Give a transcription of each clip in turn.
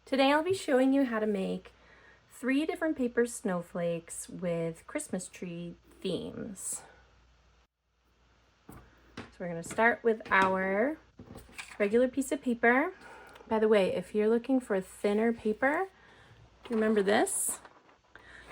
Today I'll be showing you how to make 3 different paper snowflakes with Christmas tree themes. So we're going to start with our regular piece of paper. By the way, if you're looking for thinner paper, remember this?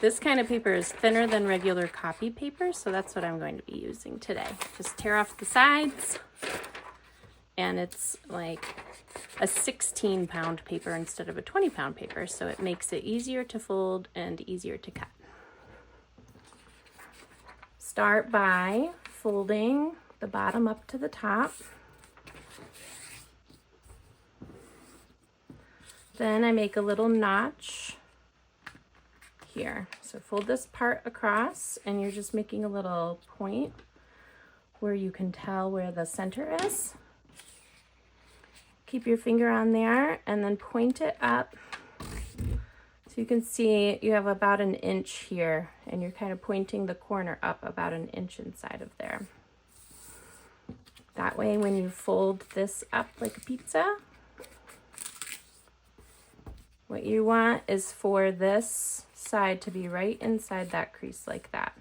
This kind of paper is thinner than regular copy paper, so that's what I'm going to be using today. Just tear off the sides, and it's like a 16-pound paper instead of a 20-pound paper, so it makes it easier to fold and easier to cut. Start by folding the bottom up to the top. Then I make a little notch here. So fold this part across, and you're just making a little point where you can tell where the center is. Keep your finger on there and then point it up. So you can see you have about an inch here, and you're kind of pointing the corner up about an inch inside of there. That way, when you fold this up like a pizza, what you want is for this side to be right inside that crease like that.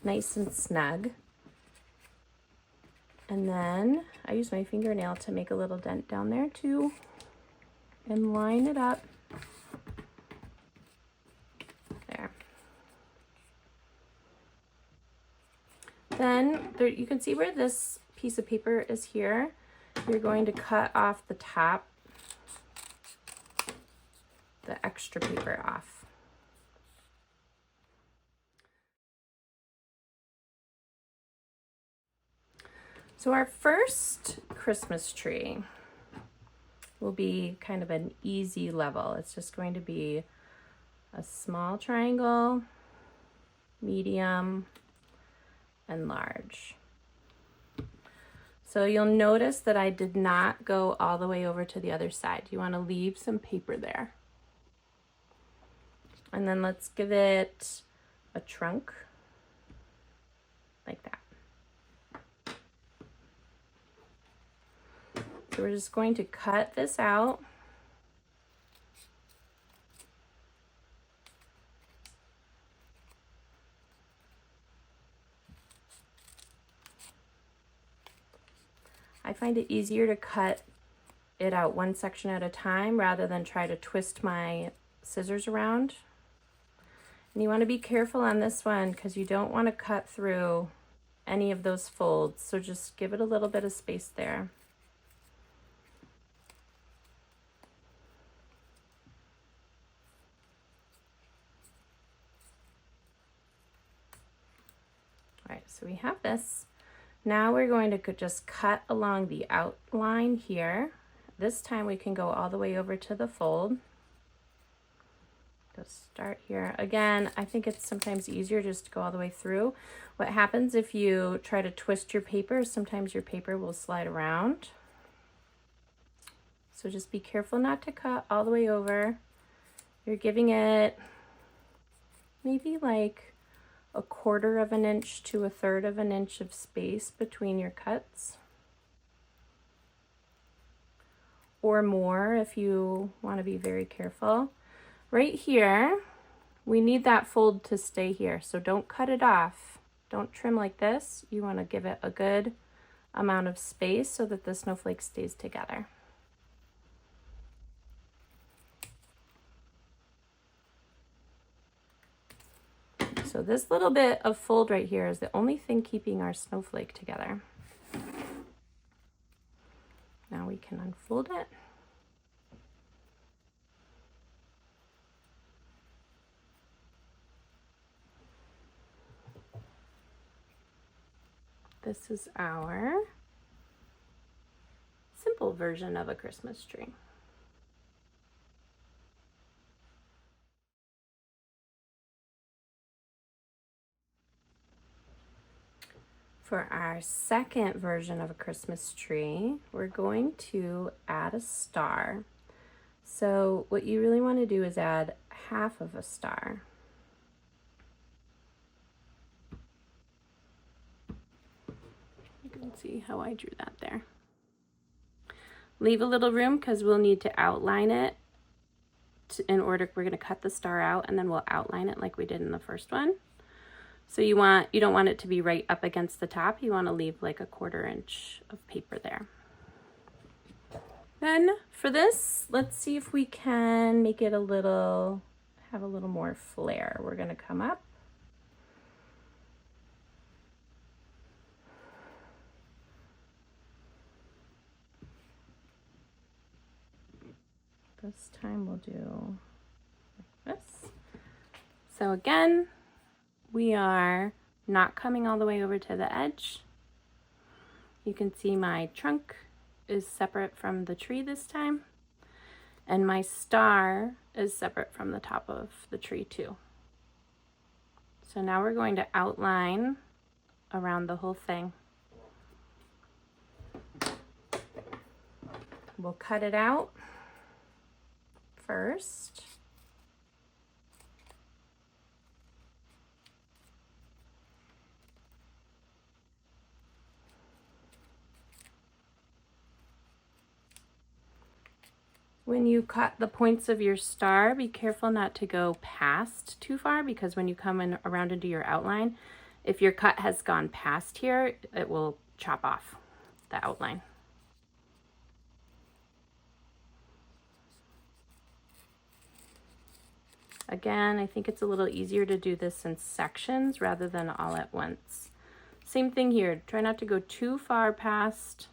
Nice and snug. And then I use my fingernail to make a little dent down there too and line it up. There. Then you can see where this piece of paper is here. You're going to cut off the top, the extra paper off. So our first Christmas tree will be kind of an easy level. It's just going to be a small triangle, medium, and large. So you'll notice that I did not go all the way over to the other side. You want to leave some paper there. And then let's give it a trunk like that. So we're just going to cut this out. I find it easier to cut it out one section at a time rather than try to twist my scissors around. And you want to be careful on this one because you don't want to cut through any of those folds. So just give it a little bit of space there. All right, so we have this. Now we're going to just cut along the outline here. This time we can go all the way over to the fold. Just start here. Again, I think it's sometimes easier just to go all the way through. What happens if you try to twist your paper, sometimes your paper will slide around. So just be careful not to cut all the way over. You're giving it maybe like 1/4 of an inch to 1/3 of an inch of space between your cuts, or more if you want to be very careful. Right here, we need that fold to stay here, so don't cut it off. Don't trim like this. You want to give it a good amount of space so that the snowflake stays together. So this little bit of fold right here is the only thing keeping our snowflake together. Now we can unfold it. This is our simple version of a Christmas tree. For our second version of a Christmas tree, we're going to add a star. So what you really want to do is add 1/2 of a star. You can see how I drew that there. Leave a little room because we'll need to outline it in order, we're going to cut the star out and then we'll outline it like we did in the first one. So you don't want it to be right up against the top. You want to leave like a 1/4 inch of paper there. Then for this, let's see if we can make it have a little more flair. We're going to come up. This time we'll do like this. So again, we are not coming all the way over to the edge. You can see my trunk is separate from the tree this time, and my star is separate from the top of the tree too. So now we're going to outline around the whole thing. We'll cut it out first. When you cut the points of your star, be careful not to go past too far, because when you come in around into your outline, if your cut has gone past here, it will chop off the outline. Again, I think it's a little easier to do this in sections rather than all at once. Same thing here. Try not to go too far past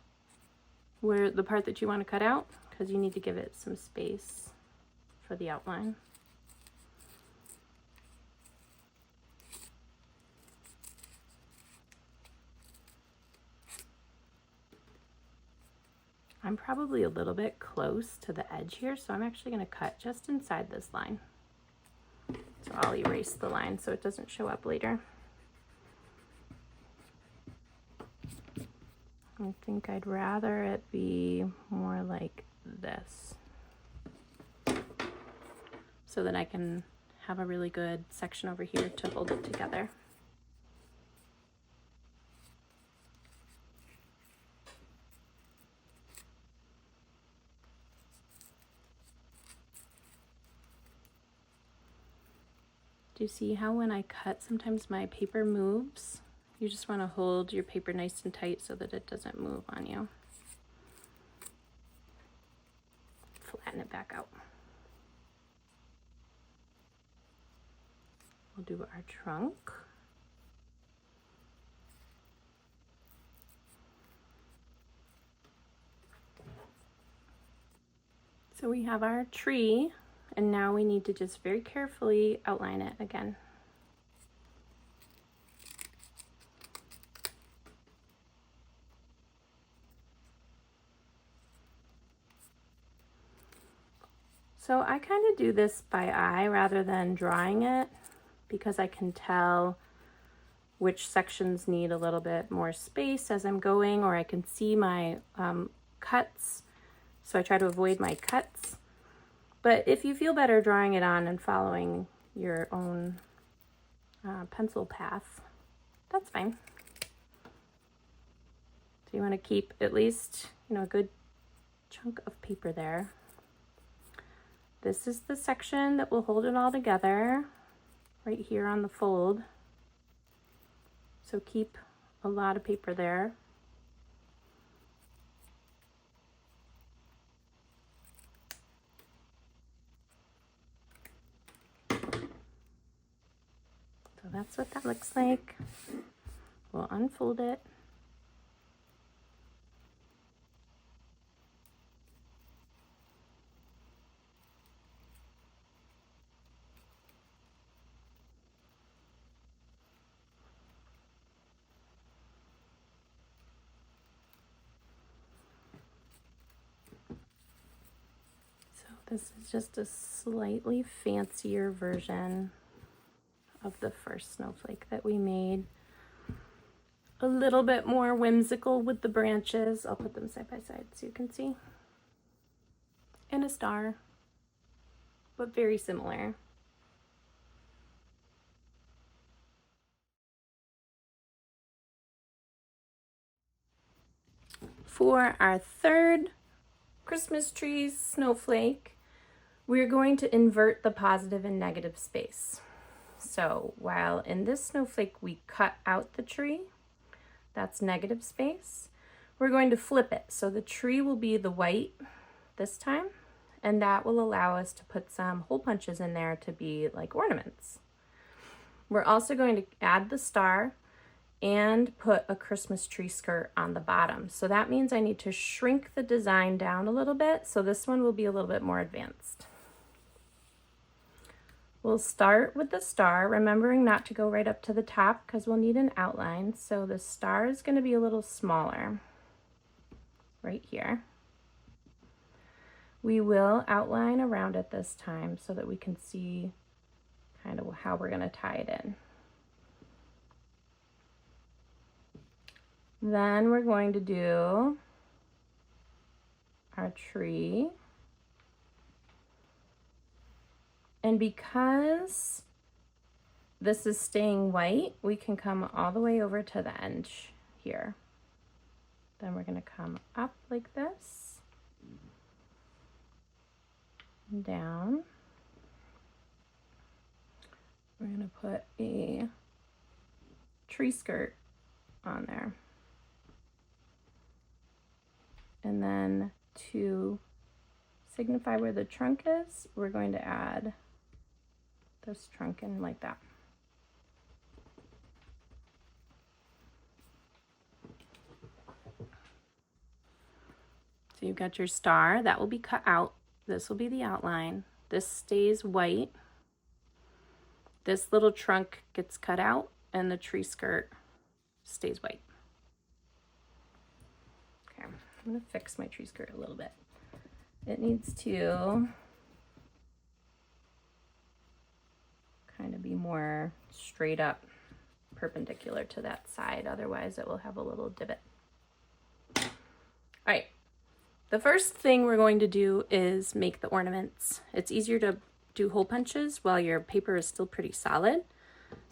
where the part that you want to cut out, because you need to give it some space for the outline. I'm probably a little bit close to the edge here, so I'm actually going to cut just inside this line. So I'll erase the line so it doesn't show up later. I think I'd rather it be more like this, so that I can have a really good section over here to hold it together. Do you see how when I cut, sometimes my paper moves? You just want to hold your paper nice and tight so that it doesn't move on you. Flatten it back out. We'll do our trunk. So we have our tree, and now we need to just very carefully outline it again. So I kind of do this by eye rather than drawing it, because I can tell which sections need a little bit more space as I'm going, or I can see my cuts. So I try to avoid my cuts. But if you feel better drawing it on and following your own pencil path, that's fine. So you want to keep at least, a good chunk of paper there. This is the section that will hold it all together, right here on the fold. So keep a lot of paper there. So that's what that looks like. We'll unfold it. This is just a slightly fancier version of the first snowflake that we made. A little bit more whimsical with the branches. I'll put them side by side so you can see. And a star, but very similar. For our third Christmas tree snowflake, we're going to invert the positive and negative space. So while in this snowflake we cut out the tree, that's negative space, we're going to flip it. So the tree will be the white this time, and that will allow us to put some hole punches in there to be like ornaments. We're also going to add the star and put a Christmas tree skirt on the bottom. So that means I need to shrink the design down a little bit, so this one will be a little bit more advanced. We'll start with the star, remembering not to go right up to the top because we'll need an outline. So the star is going to be a little smaller right here. We will outline around it this time so that we can see kind of how we're going to tie it in. Then we're going to do our tree. And because this is staying white, we can come all the way over to the edge here. Then we're going to come up like this, and down. We're going to put a tree skirt on there. And then to signify where the trunk is, we're going to add this trunk in like that. So you've got your star, that will be cut out. This will be the outline. This stays white. This little trunk gets cut out and the tree skirt stays white. Okay, I'm gonna fix my tree skirt a little bit. It needs to kind of be more straight up, perpendicular to that side, otherwise it will have a little divot. All right, the first thing we're going to do is make the ornaments. It's easier to do hole punches while your paper is still pretty solid.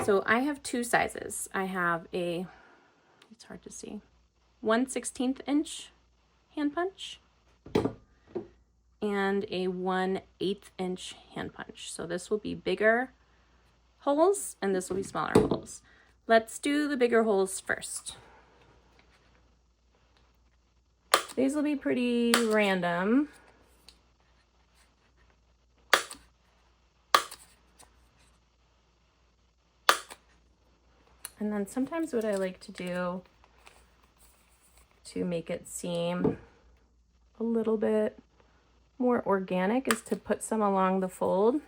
So I have two sizes. I have a, it's hard to see, 1/16 inch hand punch and a 1/8 inch hand punch. So this will be bigger holes and this will be smaller holes. Let's do the bigger holes first. These will be pretty random. And then sometimes what I like to do to make it seem a little bit more organic is to put some along the fold.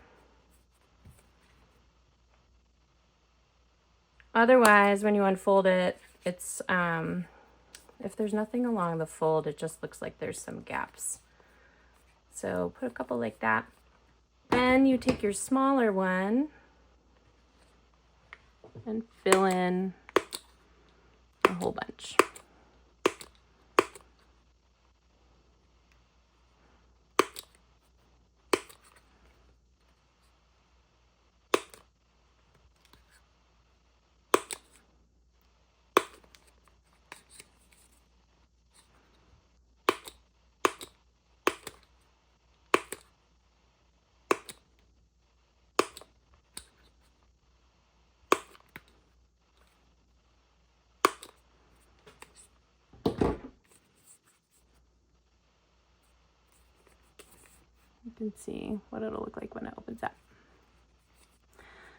Otherwise, when you unfold it, it's if there's nothing along the fold, it just looks like there's some gaps. So put a couple like that. Then you take your smaller one and fill in a whole bunch. You can see what it'll look like when it opens up.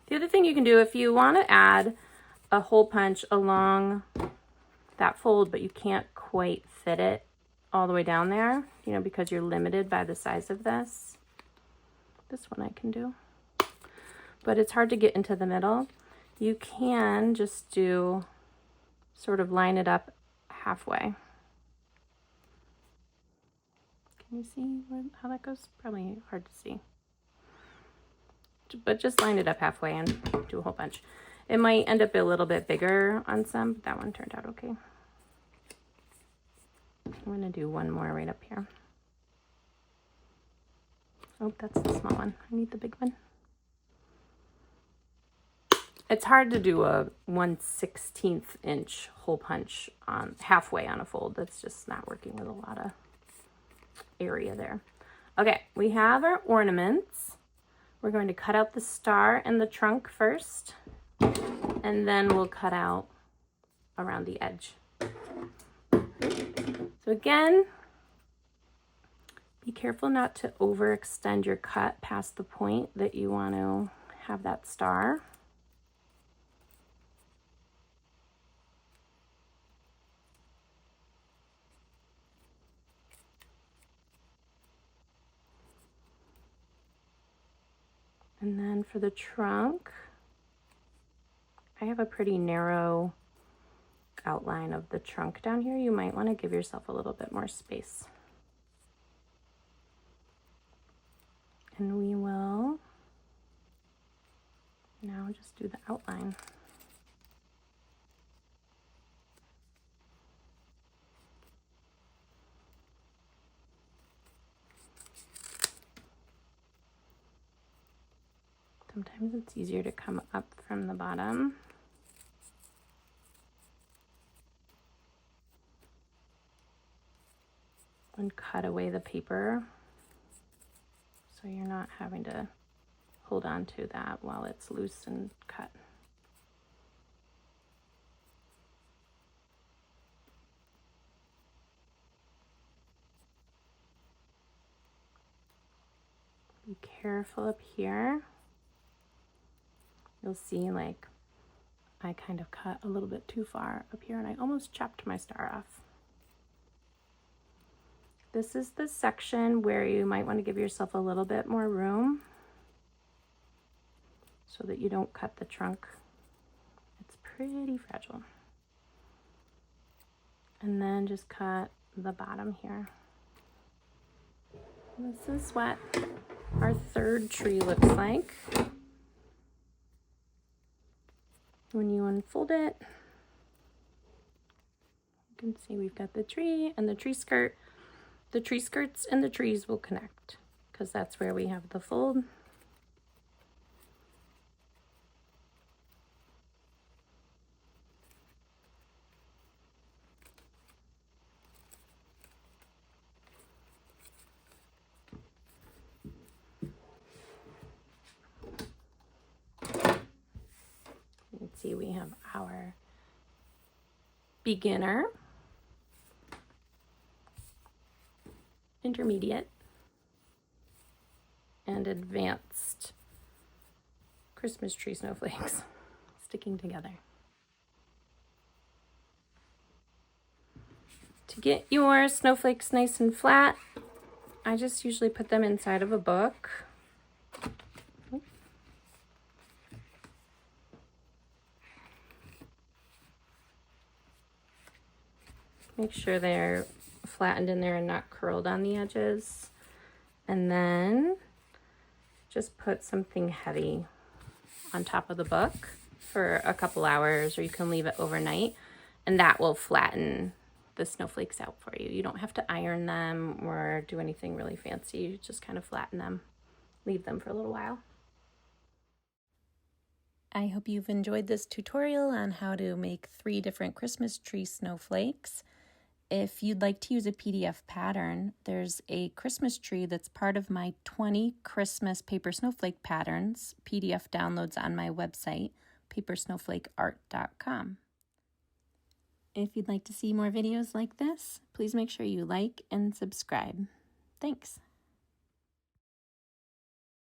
The other thing you can do, if you want to add a hole punch along that fold, but you can't quite fit it all the way down there, you know, because you're limited by the size of this. This one I can do, but it's hard to get into the middle. You can just do, sort of line it up halfway. Can you see how that goes? Probably hard to see. But just line it up halfway and do a whole bunch. It might end up a little bit bigger on some, but that one turned out okay. I'm gonna do one more right up here. Oh, that's the small one. I need the big one. It's hard to do a 1/16 inch hole punch on halfway on a fold. That's just not working with a lot of area there. Okay, we have our ornaments. We're going to cut out the star and the trunk first, and then we'll cut out around the edge. So again, be careful not to overextend your cut past the point that you want to have that star. And then for the trunk, I have a pretty narrow outline of the trunk down here. You might want to give yourself a little bit more space. And we will now just do the outline. Sometimes it's easier to come up from the bottom. And cut away the paper so you're not having to hold on to that while it's loose and cut. Be careful up here. You'll see like I kind of cut a little bit too far up here and I almost chopped my star off. This is the section where you might want to give yourself a little bit more room so that you don't cut the trunk. It's pretty fragile. And then just cut the bottom here. This is what our third tree looks like. When you unfold it, you can see we've got the tree and the tree skirt. The tree skirts and the trees will connect because that's where we have the fold. You can see we have our beginner, intermediate, and advanced Christmas tree snowflakes sticking together. To get your snowflakes nice and flat, I just usually put them inside of a book. Make sure they're flattened in there and not curled on the edges. And then just put something heavy on top of the book for a couple hours, or you can leave it overnight, and that will flatten the snowflakes out for you. You don't have to iron them or do anything really fancy. You just kind of flatten them, leave them for a little while. I hope you've enjoyed this tutorial on how to make 3 different Christmas tree snowflakes. If you'd like to use a PDF pattern, there's a Christmas tree that's part of my 20 Christmas paper snowflake patterns PDF downloads on my website, papersnowflakeart.com. If you'd like to see more videos like this, please make sure you like and subscribe. Thanks.